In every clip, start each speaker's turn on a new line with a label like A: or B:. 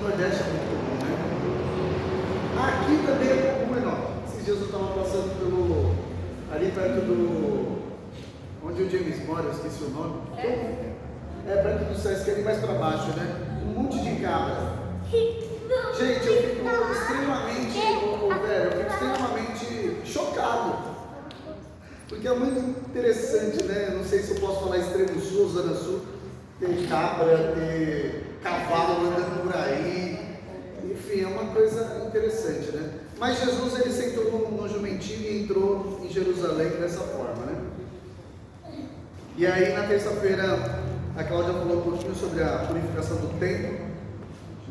A: Nordeste é muito comum, né? Aqui também é comum, não. Esses dias eu estava passando ali perto onde o James mora, eu esqueci o nome. É perto do Sesc, ali mais para baixo, né? Um monte de cabra. Gente, eu fico extremamente chocado. Porque é muito interessante, né? Não sei se eu posso falar extremo sul, zona sul, ter cabra, ter cavalo andando por aí, enfim, é uma coisa interessante, né? Mas Jesus, ele sentou no jumentinho e entrou em Jerusalém dessa forma, né? E aí, na terça-feira, a Cláudia falou um pouquinho sobre a purificação do templo,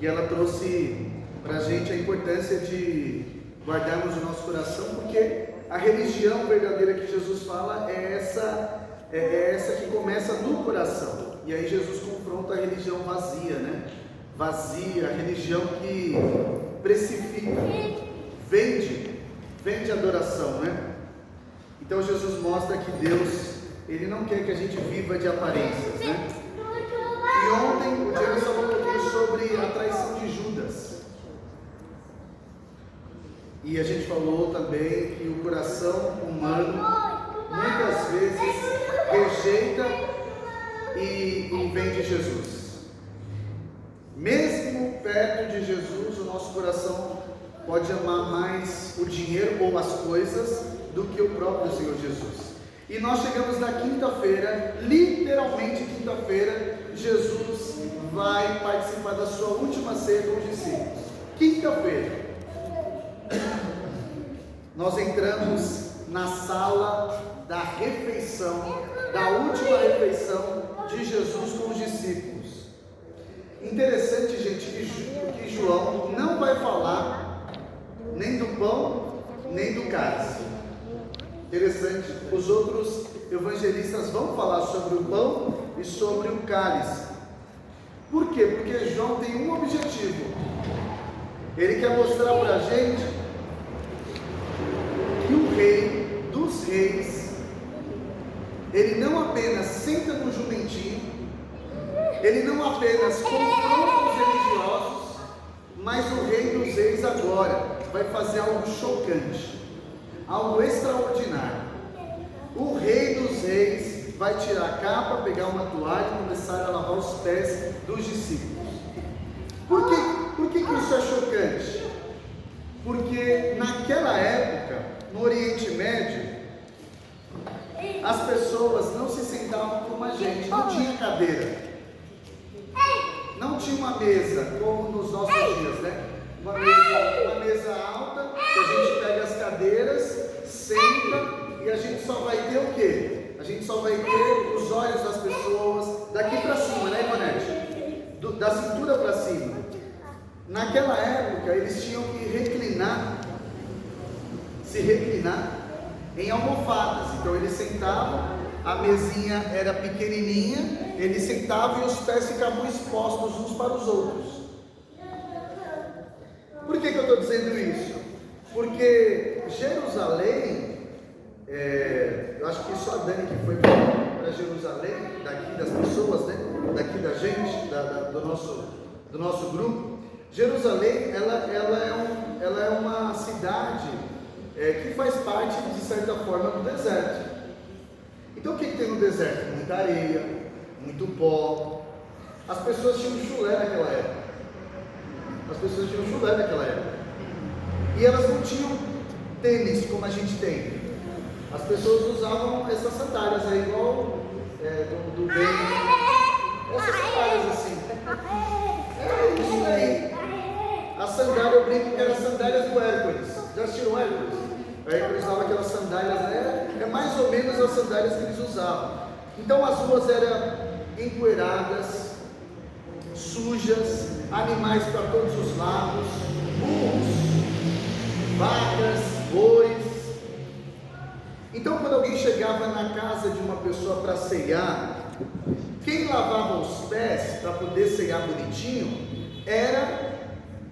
A: e ela trouxe para a gente a importância de guardarmos o nosso coração, porque a religião verdadeira que Jesus fala é essa que começa no coração. E aí Jesus confronta a religião vazia, né? Vazia, a religião que precifica, vende adoração, né? Então Jesus mostra que Deus, Ele não quer que a gente viva de aparências, né? E ontem o James falou um pouquinho sobre a traição de Judas. E a gente falou também que o coração humano muitas vezes rejeita e vem de Jesus. Mesmo perto de Jesus, o nosso coração pode amar mais o dinheiro ou as coisas do que o próprio Senhor Jesus. E nós chegamos na quinta-feira, literalmente quinta-feira, Jesus vai participar da sua última ceia com os discípulos. Quinta-feira. Nós entramos na sala da refeição, da última refeição de Jesus com os discípulos. Interessante, gente, que João não vai falar nem do pão, nem do cálice. Interessante, os outros evangelistas vão falar sobre o pão e sobre o cálice. Por quê? Porque João tem um objetivo. Ele quer mostrar para a gente que o Rei dos Reis, ele não apenas senta no jumentinho, ele não apenas confronta os religiosos, mas o Rei dos Reis agora vai fazer algo chocante, algo extraordinário. O Rei dos Reis vai tirar a capa, pegar uma toalha e começar a lavar os pés dos discípulos. Por que isso é chocante? Porque naquela época, no Oriente Médio, as pessoas não se sentavam como a gente, não tinha cadeira, não tinha uma mesa como nos nossos dias, né? Uma mesa alta, que a gente pega as cadeiras, senta e a gente só vai ter o quê? A gente só vai ter os olhos das pessoas daqui para cima, né, Ivonete? Da cintura para cima. Naquela época, eles tinham que se reclinar em almofadas. Então eles sentavam, a mesinha era pequenininha, eles sentavam e os pés ficavam expostos uns para os outros. Por que eu estou dizendo isso? Porque Jerusalém, eu acho que só a Dani que foi para Jerusalém, daqui das pessoas, né? Daqui da gente, do nosso grupo. Jerusalém, ela é uma cidade que faz parte, de certa forma, do deserto. Então o que tem no deserto? Muita areia, muito pó. As pessoas tinham chulé naquela época. E elas não tinham tênis como a gente tem. As pessoas usavam essas sandálias aí, igual do bem. Essas sandálias assim. É isso aí. A sandália, eu brinco que eram sandálias do Hércules. Já assistiram o Hércules? O Hércules usava aquelas sandálias, é mais ou menos as sandálias que eles usavam. Então as ruas eram empoeiradas, sujas, animais para todos os lados, burros, vacas, bois. Então quando alguém chegava na casa de uma pessoa para ceiar, quem lavava os pés para poder ceiar bonitinho era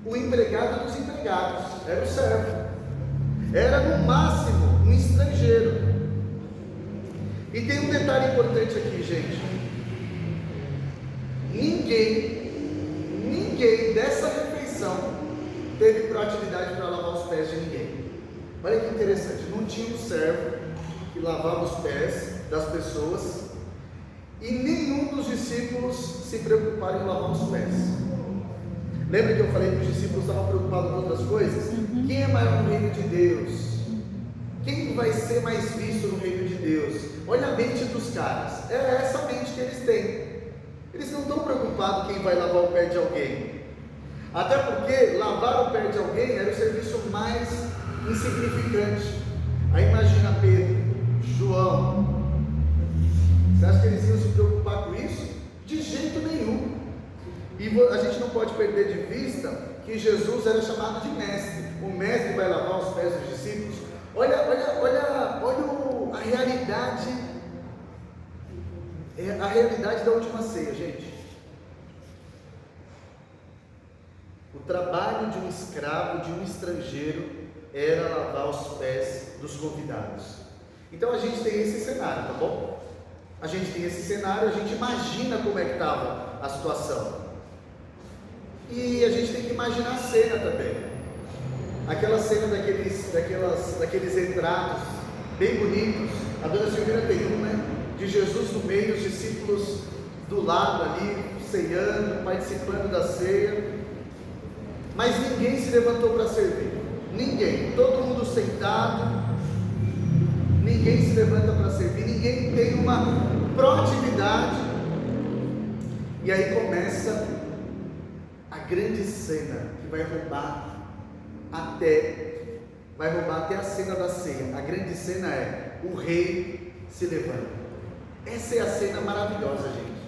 A: o empregado dos empregados, era o servo, era no máximo um estrangeiro. E tem um detalhe importante aqui, gente: ninguém ninguém dessa refeição teve proatividade para lavar os pés de ninguém. Olha que interessante, não tinha um servo que lavava os pés das pessoas e nenhum dos discípulos se preocuparam em lavar os pés. Lembra que eu falei que os discípulos estavam preocupados com outras coisas? Quem é maior no reino de Deus? Quem vai ser mais visto no reino de Deus? Olha a mente dos caras, é essa mente que eles têm. Eles não estão preocupados quem vai lavar o pé de alguém, até porque lavar o pé de alguém era o serviço mais insignificante. Aí imagina Pedro, João, você acha que eles iam se preocupar com isso? De jeito nenhum. E a gente não pode perder de vista que Jesus era chamado de mestre. O mestre vai lavar os pés dos discípulos. Olha a realidade, a realidade da última ceia, gente. O trabalho de um escravo, de um estrangeiro, era lavar os pés dos convidados. Então a gente tem esse cenário, tá bom? A gente tem esse cenário, a gente imagina como é que estava a situação. E a gente tem que imaginar a cena também. Aquela cena daqueles retratos bem bonitos. A dona Silvina tem um, né? De Jesus no meio, os discípulos do lado ali, ceando, participando da ceia. Mas ninguém se levantou para servir. Ninguém. Todo mundo sentado. Ninguém se levanta para servir. Ninguém tem uma proatividade. E aí começa a grande cena que vai roubar até a cena da ceia. A grande cena é o rei se levanta. Essa é a cena maravilhosa, gente.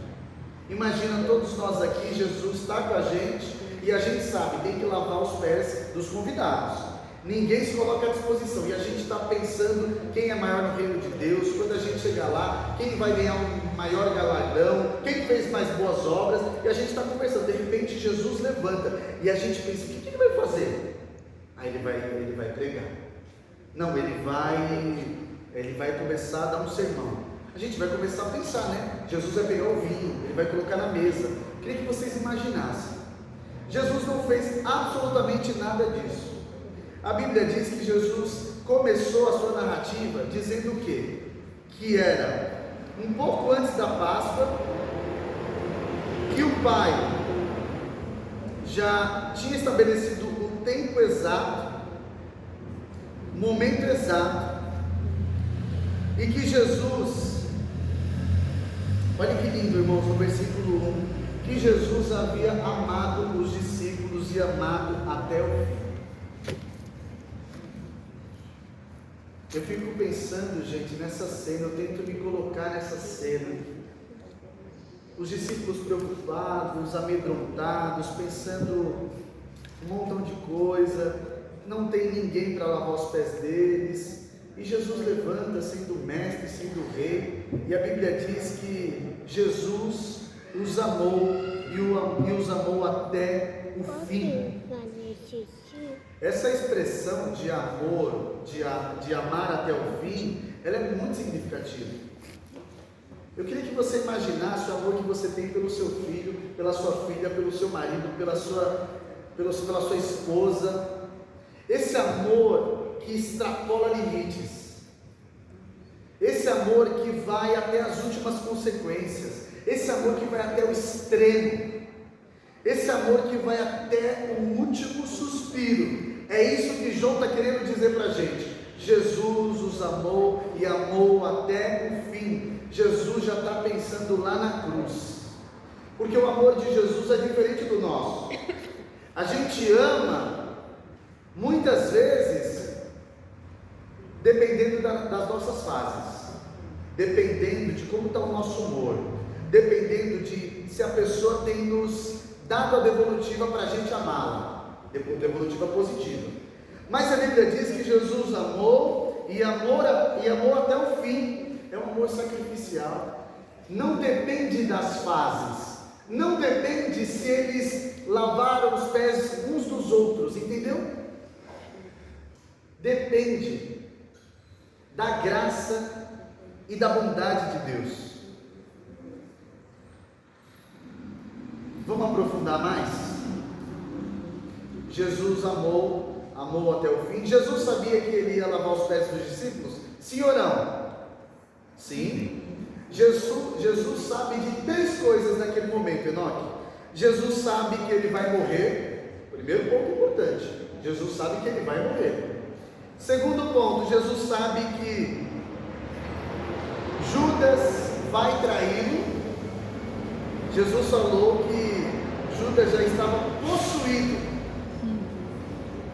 A: Imagina todos nós aqui, Jesus está com a gente e a gente sabe, tem que lavar os pés dos convidados. Ninguém se coloca à disposição e a gente está pensando quem é maior no reino de Deus. Quando a gente chegar lá, quem vai ganhar um maior galardão, quem fez mais boas obras, e a gente está conversando. De repente Jesus levanta e a gente pensa, o que ele vai fazer? Aí ele vai pregar. Não, ele vai começar a dar um sermão. A gente vai começar a pensar, né? Jesus vai pegar o vinho, ele vai colocar na mesa. Queria que vocês imaginassem. Jesus não fez absolutamente nada disso. A Bíblia diz que Jesus começou a sua narrativa dizendo o quê? Que era um pouco antes da Páscoa, que o Pai já tinha estabelecido o tempo exato, o momento exato, e que Jesus, olha que lindo, irmãos, no versículo 1, que Jesus havia amado os discípulos e amado até o fim. Eu fico pensando, gente, nessa cena, eu tento me colocar nessa cena. Os discípulos preocupados, amedrontados, pensando um montão de coisa, não tem ninguém para lavar os pés deles, e Jesus levanta sendo mestre, sendo rei, e a Bíblia diz que Jesus os amou e os amou até o fim. Essa expressão de amor, de amar até o fim, ela é muito significativa. Eu queria que você imaginasse o amor que você tem pelo seu filho, pela sua filha, pelo seu marido, pela sua esposa. Esse amor que extrapola limites. Esse amor que vai até as últimas consequências. Esse amor que vai até o extremo. Esse amor que vai até o último suspiro. É isso que João está querendo dizer para a gente. Jesus os amou e amou até o fim. Jesus já está pensando lá na cruz. Porque o amor de Jesus é diferente do nosso. A gente ama, muitas vezes, dependendo das nossas fases. Dependendo de como está o nosso humor. Dependendo de se a pessoa tem nos dado a devolutiva para a gente amá-la, devolutiva positiva. Mas a Bíblia diz que Jesus amou e amou até o fim. É um amor sacrificial. Não depende das fases, não depende se eles lavaram os pés uns dos outros, entendeu? Depende da graça e da bondade de Deus. Vamos aprofundar mais? Jesus amou até o fim. Jesus sabia que ele ia lavar os pés dos discípulos? Sim ou não? Sim. Jesus sabe de 3 coisas naquele momento, Enoque. Jesus sabe que ele vai morrer. Primeiro ponto importante: Jesus sabe que ele vai morrer. Segundo ponto, Jesus sabe que Judas vai traí-lo. Jesus falou que Judas já estava possuído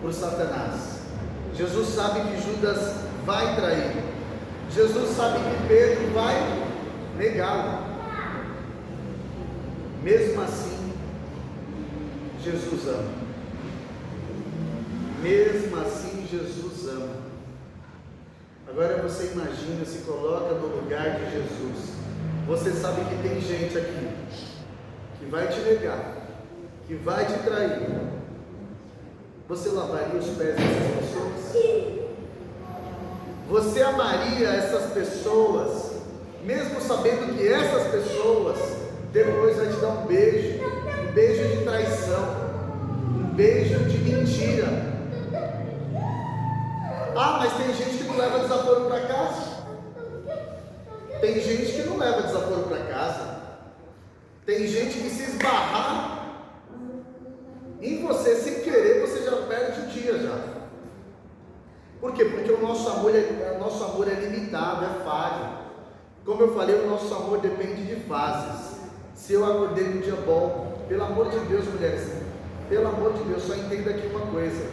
A: por Satanás. Jesus sabe que Judas vai traí-lo. Jesus sabe que Pedro vai negá-lo. Mesmo assim, Jesus ama. Mesmo assim, Jesus ama. Agora você imagina, se coloca no lugar de Jesus. Você sabe que tem gente aqui que vai te negar, que vai te trair. Você lavaria os pés dessas pessoas? Você amaria essas pessoas, mesmo sabendo que essas pessoas depois vai te dar um beijo de traição, um beijo de mentira? Ah, mas tem gente que não leva desaforo para casa. Tem gente que não leva desaforo para casa. Tem gente que se esbarrar em você sem querer, você já perde o dia já. Por quê? Porque o nosso amor é limitado, é falho. Como eu falei, o nosso amor depende de fases. Se eu acordei num dia bom, pelo amor de Deus, mulheres, pelo amor de Deus, só entenda aqui uma coisa: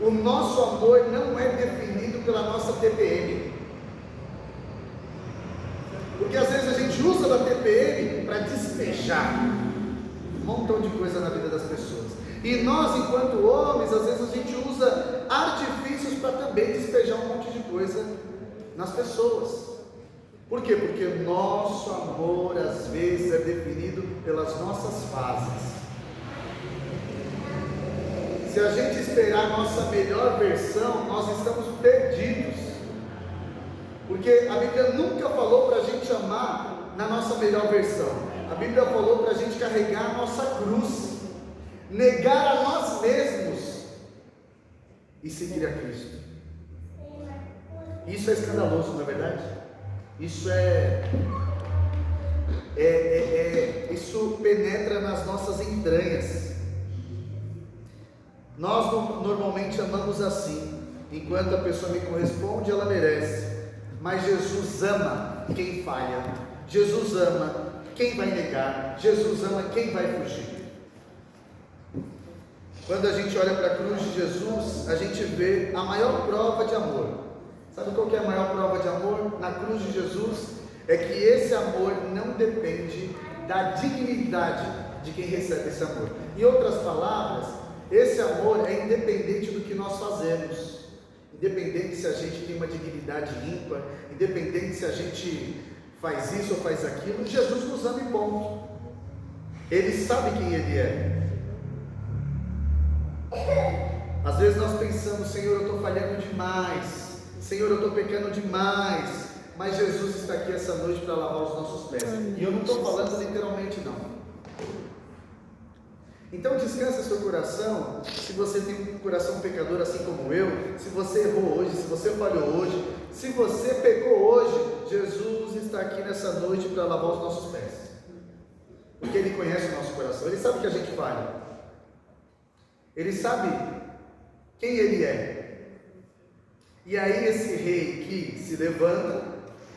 A: o nosso amor não é definido pela nossa TPM. Porque às vezes a gente usa da TPM para despejar um montão de coisa na vida das pessoas. E nós, enquanto homens, às vezes a gente usa artifícios para também despejar um monte de coisa nas pessoas. Por quê? Porque o nosso amor às vezes é definido pelas nossas fases. Se a gente esperar a nossa melhor versão, nós estamos perdidos. Porque a Bíblia nunca falou para a gente amar na nossa melhor versão. A Bíblia falou para a gente carregar a nossa cruz, negar a nós mesmos e seguir a Cristo. Isso é escandaloso, não é verdade? Isso isso penetra nas nossas entranhas. Nós normalmente amamos assim: enquanto a pessoa me corresponde, ela merece. Mas Jesus ama quem falha. Jesus ama quem vai negar. Jesus ama quem vai fugir. Quando a gente olha para a cruz de Jesus, a gente vê a maior prova de amor. Sabe qual que é a maior prova de amor? Na cruz de Jesus, é que esse amor não depende da dignidade de quem recebe esse amor. Em outras palavras, esse amor é independente do que nós fazemos. Independente se a gente tem uma dignidade ímpar, independente se a gente faz isso ou faz aquilo, Jesus nos ama e ponto. Ele sabe quem Ele é. Às vezes nós pensamos: Senhor, eu estou falhando demais, Senhor, eu estou pecando demais, mas Jesus está aqui essa noite para lavar os nossos pés. E eu não estou falando literalmente não. Então descansa seu coração. Se você tem um coração pecador assim como eu, se você errou hoje, se você falhou hoje, se você pecou hoje, Jesus está aqui nessa noite para lavar os nossos pés, porque Ele conhece o nosso coração. Ele sabe que a gente falha, Ele sabe quem Ele é. E aí esse rei que se levanta,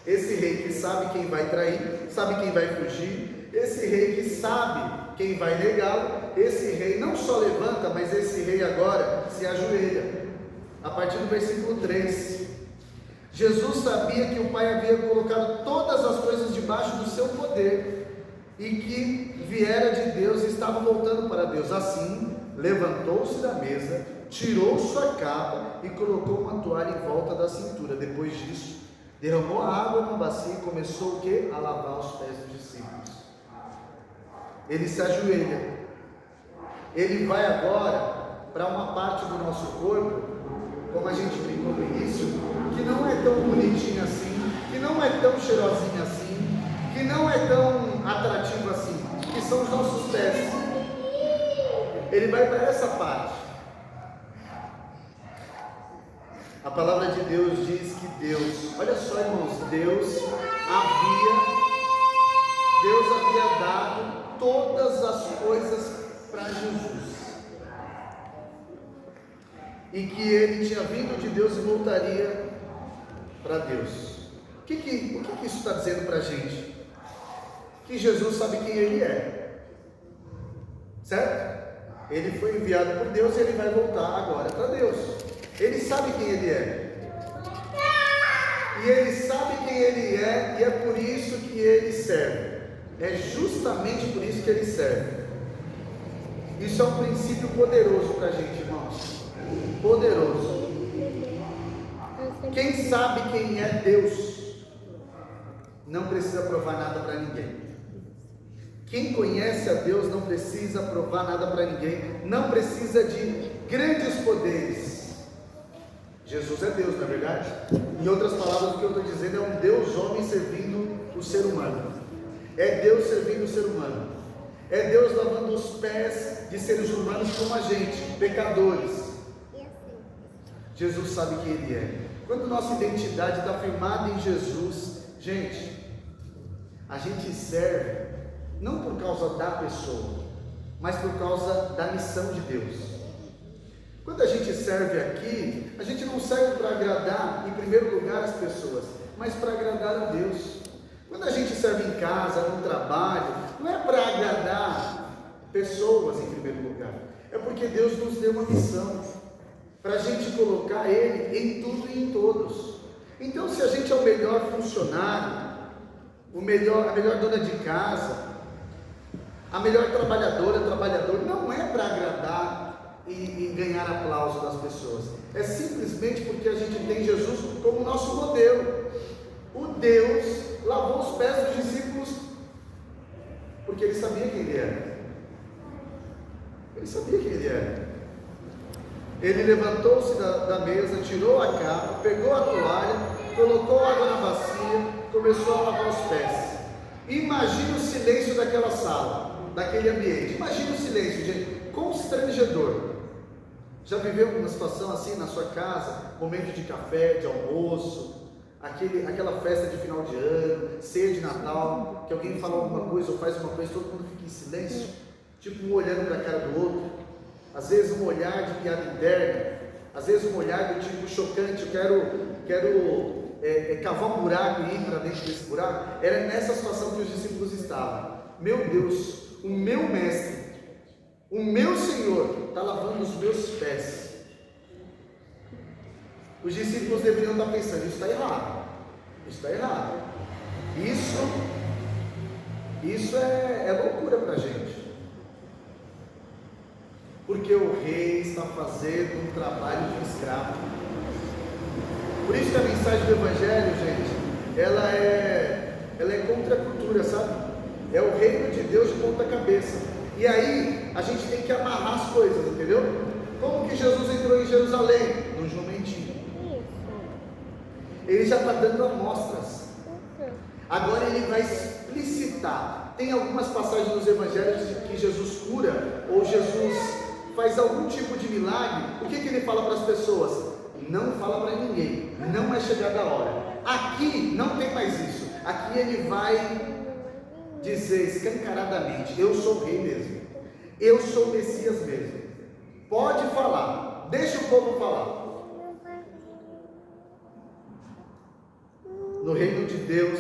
A: esse rei que sabe quem vai trair, sabe quem vai fugir, esse rei que sabe quem vai negá-lo, esse rei não só levanta, mas esse rei agora se ajoelha. A partir do versículo 3, Jesus sabia que o Pai havia colocado todas as coisas debaixo do seu poder, e que viera de Deus e estava voltando para Deus. Assim, levantou-se da mesa, tirou sua capa e colocou uma toalha em volta da cintura. Depois disso, derramou a água na bacia e começou o quê? A lavar os pés dos discípulos. Ele se ajoelha. Ele vai agora para uma parte do nosso corpo, como a gente brincou no início, que não é tão bonitinha assim, que não é tão cheirosinha assim, que não é tão atrativa assim, que são os nossos pés. Ele vai para essa parte. A palavra de Deus diz que Deus, olha só, irmãos, Deus havia dado todas as coisas para Jesus, e que ele tinha vindo de Deus e voltaria para Deus. O que isso está dizendo para a gente? Que Jesus sabe quem ele é, certo? Ele foi enviado por Deus e ele vai voltar agora para Deus. Ele sabe quem ele é, e ele sabe quem ele é, e é por isso que ele serve. É justamente por isso que ele serve. Isso é um princípio poderoso para a gente, irmãos. Poderoso. Quem sabe quem é Deus não precisa provar nada para ninguém. Quem conhece a Deus não precisa provar nada para ninguém, não precisa de grandes poderes. Jesus é Deus, não é verdade? Em outras palavras, o que eu estou dizendo é um Deus homem servindo o ser humano. É Deus servindo o ser humano. É Deus lavando os pés de seres humanos como a gente, pecadores. Jesus sabe quem Ele é. Quando nossa identidade está firmada em Jesus, gente, a gente serve não por causa da pessoa, mas por causa da missão de Deus. Quando a gente serve aqui, a gente não serve para agradar, em primeiro lugar, as pessoas, mas para agradar a Deus. Quando a gente serve em casa, no trabalho, não é para agradar pessoas em primeiro lugar, é porque Deus nos deu uma missão, para a gente colocar Ele em tudo e em todos. Então, se a gente é o melhor funcionário, a melhor dona de casa, a melhor trabalhador, não é para agradar e ganhar aplauso das pessoas, é simplesmente porque a gente tem Jesus como nosso modelo. O Deus lavou os pés dos discípulos porque Ele sabia quem Ele era. Ele sabia quem Ele era. Ele levantou-se da mesa, tirou a capa, pegou a toalha, colocou água na bacia, começou a lavar os pés. Imagina o silêncio daquela sala, daquele ambiente. Imagina o silêncio, gente, constrangedor. Já viveu uma situação assim na sua casa? Momento de café, de almoço, aquela festa de final de ano, ceia de Natal, que alguém fala alguma coisa ou faz uma coisa, todo mundo fica em silêncio, tipo um olhando para a cara do outro. Às vezes um olhar de piada interna, às vezes um olhar do tipo chocante, eu quero cavar um buraco e ir para dentro desse buraco. Era nessa situação que os discípulos estavam. Meu Deus, o meu mestre, o meu Senhor está lavando os meus pés. Os discípulos deveriam estar pensando, isso está errado, isso está errado. Isso é loucura para a gente. Porque o rei está fazendo um trabalho de escravo. Por isso que a mensagem do Evangelho, gente, ela é contra a cultura, sabe? É o reino de Deus de ponta cabeça. E aí, a gente tem que amarrar as coisas, entendeu? Como que Jesus entrou em Jerusalém? No jumentinho. Ele já está dando amostras. Agora ele vai explicitar. Tem algumas passagens nos Evangelhos que Jesus cura, ou Jesus faz algum tipo de milagre. O que ele fala para as pessoas? Não fala para ninguém, não é chegada a hora. Aqui não tem mais isso. Aqui ele vai dizer escancaradamente: eu sou o rei mesmo, eu sou o Messias mesmo. Pode falar, deixa o povo falar. No reino de Deus,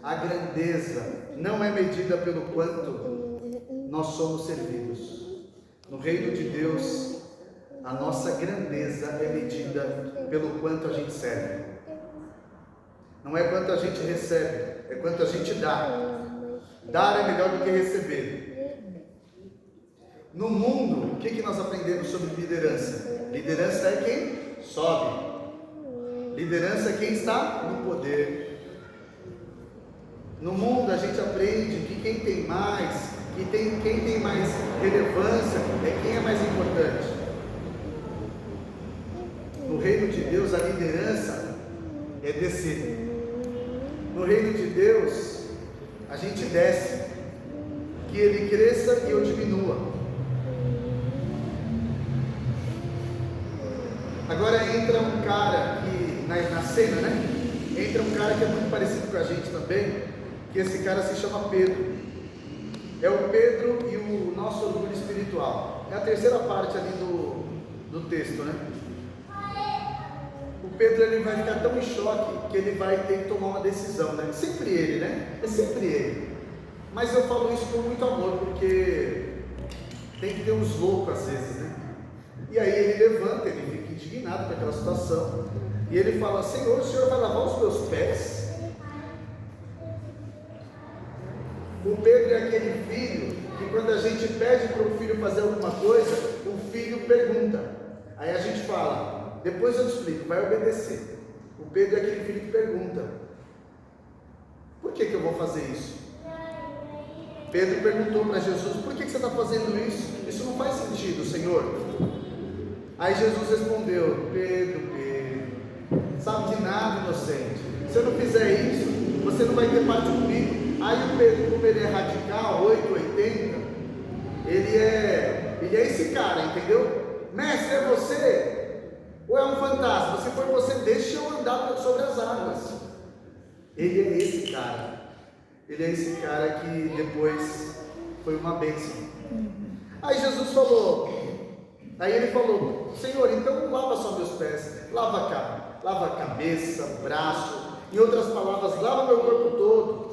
A: a grandeza não é medida pelo quanto nós somos servidos. No reino de Deus, a nossa grandeza é medida pelo quanto a gente serve. Não é quanto a gente recebe, é quanto a gente dá. Dar é melhor do que receber. No mundo, o que nós aprendemos sobre liderança? Liderança é quem sobe. Liderança é quem está no poder. No mundo a gente aprende que quem tem mais, quem tem mais relevância é quem é mais importante. No reino de Deus a liderança é descer. No reino de Deus a gente desce, que ele cresça e eu diminua. Agora entra um cara que, na cena, né? Entra um cara que é muito parecido com a gente também, que esse cara se chama Pedro. É o Pedro e o nosso orgulho espiritual. É a terceira parte ali do texto, né? O Pedro, ele vai ficar tão em choque que ele vai ter que tomar uma decisão, né? Sempre ele, né? É sempre ele. Mas eu falo isso com muito amor, porque tem que ter uns loucos às vezes, né? E aí ele levanta, ele fica indignado com aquela situação, e ele fala: Senhor, o Senhor vai lavar os meus pés? O Pedro é aquele filho que quando a gente pede para o filho fazer alguma coisa, o filho pergunta. Aí a gente fala: depois eu te explico, vai obedecer. O Pedro é aquele filho que pergunta: por que eu vou fazer isso? Pedro perguntou para Jesus: por que você está fazendo isso? Isso não faz sentido, Senhor. Aí Jesus respondeu: Pedro, sabe de nada, inocente. Se eu não fizer isso, você não vai ter parte comigo. Aí o Pedro, como ele é radical, 880, ele é esse cara, entendeu? Mestre, é você? Ou é um fantasma? Se for você, deixa eu andar sobre as águas. Ele é esse cara. Ele é esse cara que depois foi uma bênção. Aí Jesus falou, aí ele falou: Senhor, então lava só meus pés, lava a cabeça, braço, em outras palavras, lava meu corpo todo.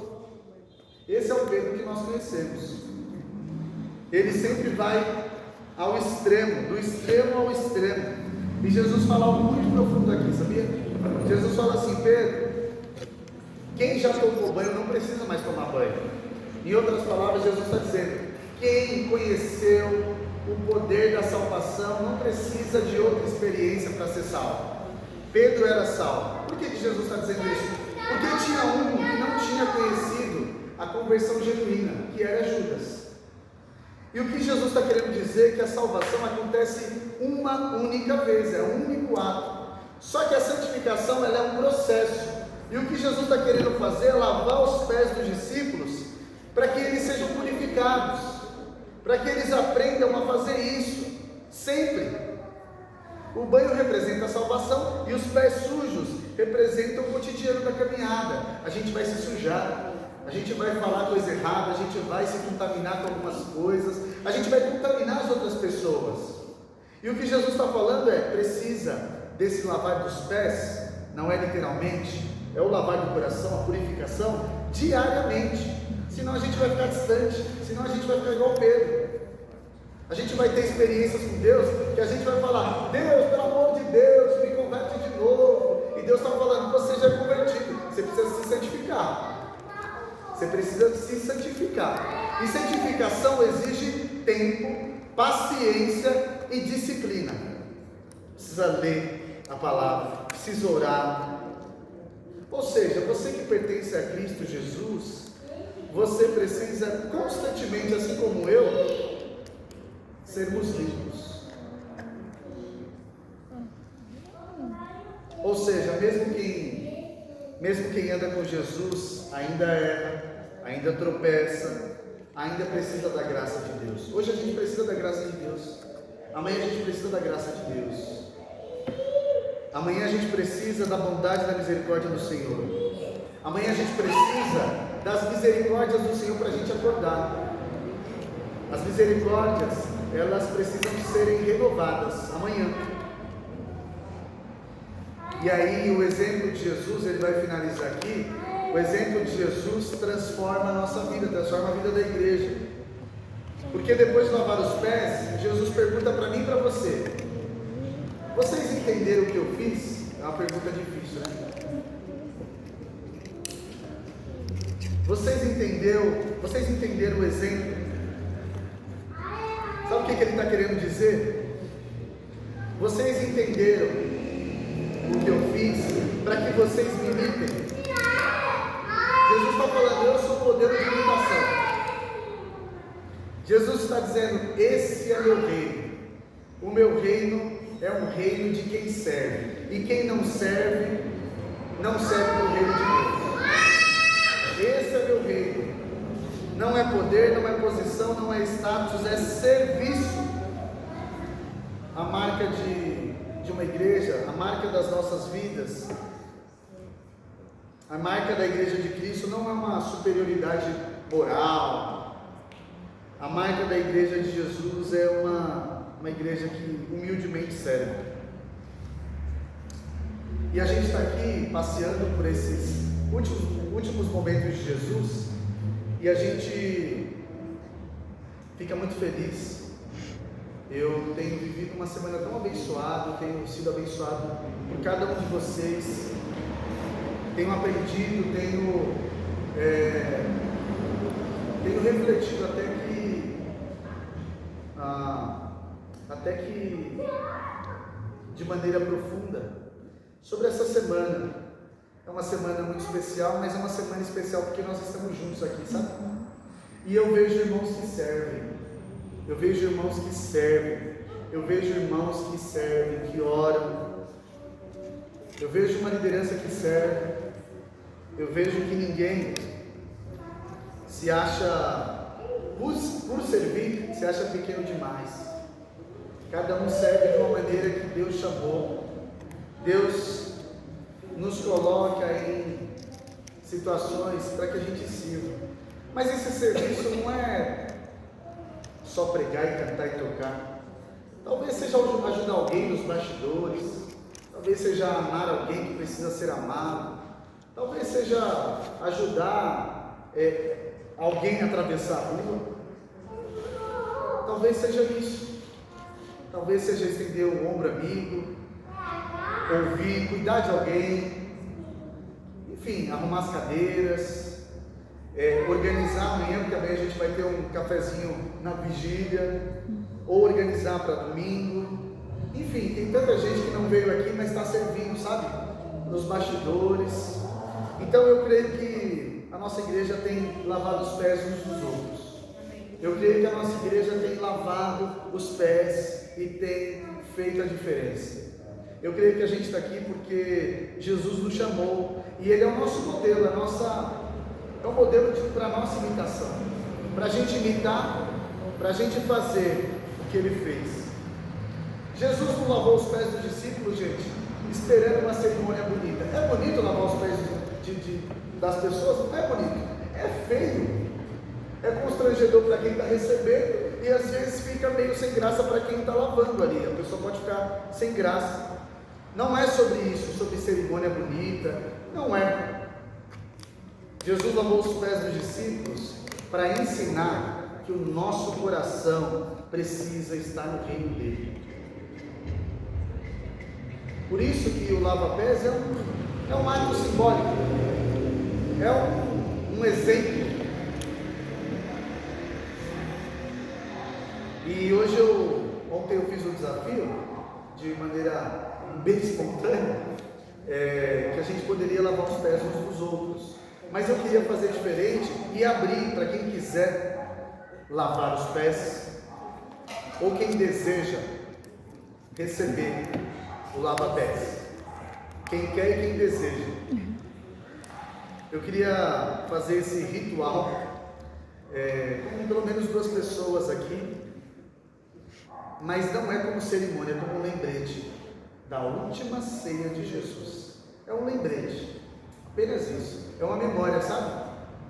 A: Esse é o Pedro que nós conhecemos. Ele sempre vai ao extremo, do extremo ao extremo. E Jesus fala algo muito profundo aqui, sabia? Jesus fala assim: Pedro, quem já tomou banho não precisa mais tomar banho. Em outras palavras, Jesus está dizendo: quem conheceu o poder da salvação não precisa de outra experiência para ser salvo. Pedro era salvo. Por que Jesus está dizendo isso? Porque tinha um que não tinha conhecido a conversão genuína, que era Judas. E o que Jesus está querendo dizer é que a salvação acontece uma única vez, é um único ato. Só que a santificação, ela é um processo. E o que Jesus está querendo fazer é lavar os pés dos discípulos para que eles sejam purificados, para que eles aprendam a fazer isso sempre. O banho representa a salvação e os pés sujos representam o cotidiano da caminhada. A gente vai se sujar, a gente vai falar coisa errada, a gente vai se contaminar com algumas coisas, a gente vai contaminar as outras pessoas. E o que Jesus está falando é: precisa desse lavar dos pés, não é literalmente, é o lavar do coração, a purificação, diariamente. Senão a gente vai ficar distante, senão a gente vai ficar igual Pedro. A gente vai ter experiências com Deus que a gente vai falar: Deus, pelo amor de Deus, me converte de novo. E Deus está falando: você já é convertido, você precisa se santificar. Você precisa se santificar. E santificação exige tempo, paciência e disciplina. Precisa ler a palavra, precisa orar. Ou seja, você que pertence a Cristo Jesus, você precisa constantemente, assim como eu, sermos limpos. Ou seja, mesmo quem anda com Jesus ainda erra, ainda tropeça, ainda precisa da graça de Deus. Hoje a gente precisa da graça de Deus, amanhã a gente precisa da graça de Deus, amanhã a gente precisa da bondade e da misericórdia do Senhor, amanhã a gente precisa das misericórdias do Senhor para a gente acordar. As misericórdias, elas precisam serem renovadas amanhã. E aí o exemplo de Jesus, ele vai finalizar aqui. O exemplo de Jesus transforma a nossa vida, transforma a vida da igreja. Porque depois de lavar os pés, Jesus pergunta para mim e para você: vocês entenderam o que eu fiz? É uma pergunta difícil, né? Vocês entenderam o exemplo? Sabe o que ele está querendo dizer? Vocês entenderam o que eu fiz para que vocês me imitem? Jesus está falando: eu sou o modelo de imitação. Jesus está dizendo: esse é meu reino. O meu reino é um reino de quem serve. E quem não serve, não serve no reino de Deus. Esse é meu reino. Não é poder, não é posição, não é status, é serviço. A marca de uma igreja, a marca das nossas vidas, a marca da igreja de Cristo não é uma superioridade moral. A marca da igreja de Jesus é uma igreja que humildemente serve. E a gente está aqui passeando por esses últimos momentos de Jesus, e a gente fica muito feliz. Eu tenho vivido uma semana tão abençoada, tenho sido abençoado por cada um de vocês, tenho aprendido, tenho refletido até que de maneira profunda sobre essa semana. É uma semana muito especial, mas é uma semana especial porque nós estamos juntos aqui, sabe? E eu vejo irmãos que servem, eu vejo irmãos que servem, eu vejo irmãos que servem, que oram, eu vejo uma liderança que serve, eu vejo que ninguém se acha, por servir, se acha pequeno demais. Cada um serve de uma maneira que Deus chamou. Deus nos coloca em situações para que a gente sirva. Mas esse serviço não é só pregar e cantar e tocar. Talvez seja ajudar alguém nos bastidores, talvez seja amar alguém que precisa ser amado, talvez seja ajudar alguém a atravessar a rua, talvez seja isso, talvez seja estender o ombro amigo, ouvir, cuidar de alguém, enfim, arrumar as cadeiras, organizar amanhã, porque amanhã a gente vai ter um cafezinho na vigília, ou organizar para domingo. Enfim, tem tanta gente que não veio aqui, mas está servindo, sabe? Nos bastidores. Então eu creio que a nossa igreja tem lavado os pés uns dos outros. Eu creio que a nossa igreja tem lavado os pés e tem feito a diferença. Eu creio que a gente está aqui porque Jesus nos chamou e Ele é o nosso modelo, é um modelo para a nossa imitação, para a gente imitar, para a gente fazer o que Ele fez. Jesus não lavou os pés dos discípulos, gente, esperando uma cerimônia bonita. É bonito lavar os pés das pessoas? Não é bonito, é feio, é constrangedor para quem está recebendo e às vezes fica meio sem graça para quem está lavando ali. A pessoa pode ficar sem graça. Não é sobre isso, sobre cerimônia bonita, não é. Jesus lavou os pés dos discípulos para ensinar que o nosso coração precisa estar no reino dele. Por isso que o lava-pés é um ato simbólico, é um exemplo. E ontem eu fiz um desafio de maneira bem espontânea, que a gente poderia lavar os pés uns dos outros, mas eu queria fazer diferente e abrir para quem quiser lavar os pés, ou quem deseja receber o lava-pés, quem quer e quem deseja. Eu queria fazer esse ritual com pelo menos 2 pessoas aqui, mas não é como cerimônia, é como um lembrete da última ceia de Jesus. É um lembrete, apenas isso, é uma memória, sabe?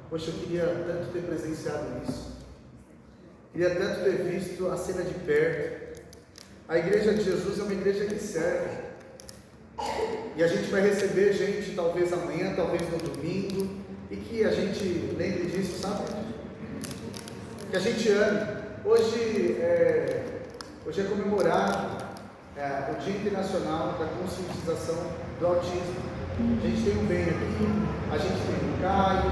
A: Poxa, eu queria tanto ter presenciado isso, queria tanto ter visto a cena de perto. A igreja de Jesus é uma igreja que serve, e a gente vai receber gente talvez amanhã, talvez no domingo, e que a gente lembre disso, sabe? Que a gente ame. Hoje é comemorado o Dia Internacional da Conscientização do Autismo. A gente tem o Ben aqui, a gente tem o Caio,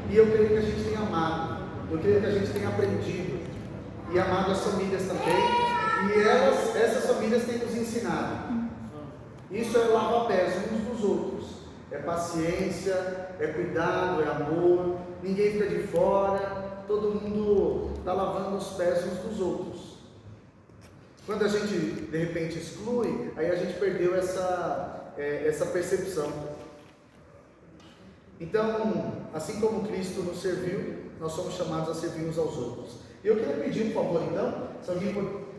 A: e eu creio que a gente tem amado, eu creio que a gente tem aprendido e amado as famílias também, e essas famílias têm nos ensinado. Isso é lavar pés uns dos outros, é paciência, é cuidado, é amor, ninguém fica de fora, todo mundo está lavando os pés uns dos outros. Quando a gente de repente exclui, aí a gente perdeu essa percepção. Então, assim como Cristo nos serviu, nós somos chamados a servir uns aos outros. E eu queria pedir, por favor, então,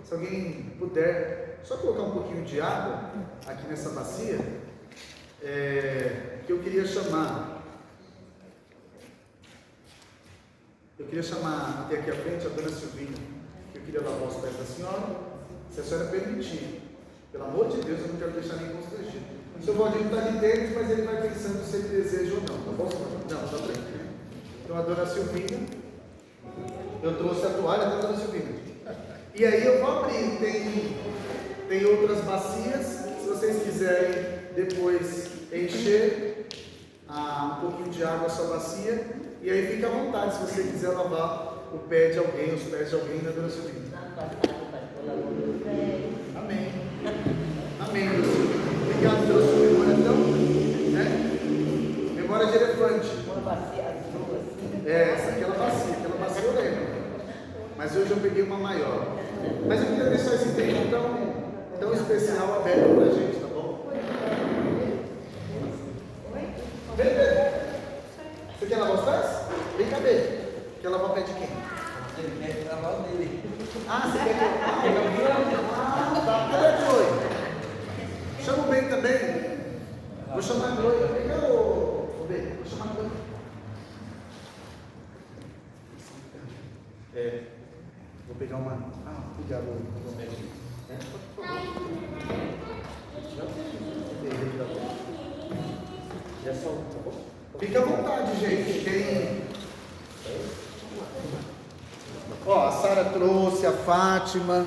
A: se alguém puder, só colocar um pouquinho de água aqui nessa bacia, que eu queria chamar. Eu queria chamar até aqui à frente a dona Silvina, que eu queria lavar os pés da senhora, se a senhora permitir. Pelo amor de Deus, eu não quero deixar ninguém constrangido. O seu Valdir está de tênis, mas ele vai pensando se ele deseja ou não, tá bom, senhor? Não, está tranquilo. Então a dona Silvina, eu trouxe a toalha da dona Silvina. E aí eu vou abrir, tem outras bacias, se vocês quiserem depois encher um pouquinho de água a sua bacia, e aí fica à vontade se você quiser lavar o pé de alguém, os pés de alguém da dona Silvina. Amém. Amém, dona Silvina. Obrigado pela sua memória tão, né? Memória de elefante.
B: Uma bacia azul assim.
A: Aquela bacia eu lembro. Mas hoje eu peguei uma maior. Mas eu queria deixar esse tempo tão especial aberto pra gente, tá bom? Vem. Você quer lavar os pés? Vem cá, Bê. Quer lavar o pé de quem?
C: Ele quer lavar o dele.
A: Você quer que tá. Cadê a Chloe? Chama o Ben também. Vou chamar a Chloe. Vem cá, ô Ben. Vou chamar a Chloe. Vou pegar uma. Cuidado. Fica à vontade, gente. A Sara trouxe, a Fátima.